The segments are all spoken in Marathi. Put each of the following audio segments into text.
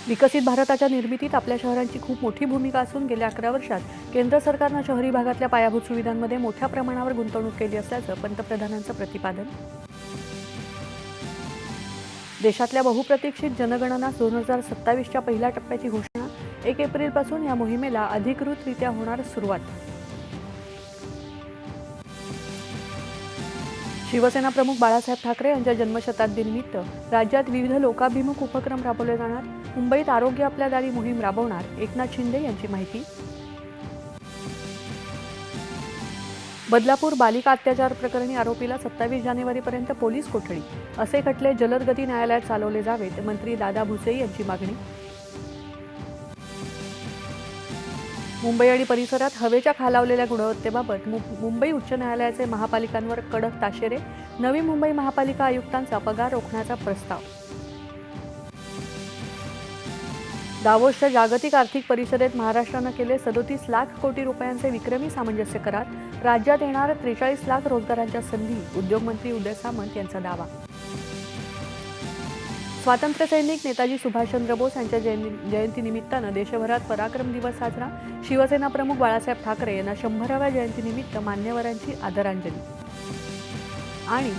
विकसित भारताच्या निर्मितीत आपल्या शहरांची खूप मोठी भूमिका असून गेल्या 11 वर्षात केंद्र सरकारनं शहरी भागातल्या पायाभूत सुविधांमध्ये मोठ्या प्रमाणावर गुंतवणूक केली असल्याचं पंतप्रधानांचं प्रतिपादन. देशातल्या बहुप्रतीक्षित जनगणना 2027च्या पहिल्या टप्प्याची घोषणा. 1 एप्रिलपासून या मोहिमेला अधिकृतरित्या होणार सुरुवात. शिवसेना प्रमुख बाळासाहेब ठाकरे यांच्या जन्मशताब्दीनिमित्त राज्यात विविध लोकाभिमुख उपक्रम राबवले जाणार. मुंबईत आरोग्य आपल्या दारी मोहीम राबवणार. एकनाथ शिंदे यांची माहिती. बदलापूर बालिका अत्याचार प्रकरणी आरोपीला 27 जानेवारीपर्यंत पोलीस कोठडी. असे खटले जलद गती न्यायालयात चालवले जावेत. मंत्री दादा भुसे यांची मागणी. मुंबई आणि परिसरात हवेच्या खालावलेल्या गुणवत्तेबाबत मुंबई उच्च न्यायालयाचे महापालिकांवर कडक ताशेरे. नवी मुंबई महापालिका आयुक्तांचा पगार रोखण्याचा प्रस्ताव. दावोसच्या जागतिक आर्थिक परिषदेत महाराष्ट्रानं केले 37 लाख कोटी रुपयांचे विक्रमी सामंजस्य करार. राज्यात येणार 43 लाख रोजगारांच्या संधी. उद्योगमंत्री उदय सामंत यांचा दावा. स्वातंत्र्यसैनिक नेताजी सुभाषचंद्र बोस यांच्या जयंतीनिमित्तानं देशभरात पराक्रम दिवस साजरा. शिवसेना प्रमुख बाळासाहेब ठाकरे यांना 100व्या जयंतीनिमित्त मान्यवरांची आदरांजली. आणि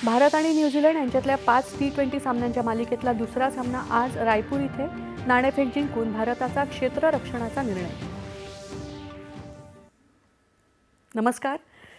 भारत आणि न्यूझीलंड यांच्यातल्या 5 T20 सामन्यांच्या मालिकेतला दुसरा सामना आज रायपूर इथे. नाणेफेक जिंकून भारताचा क्षेत्ररक्षणाचा निर्णय. नमस्कार.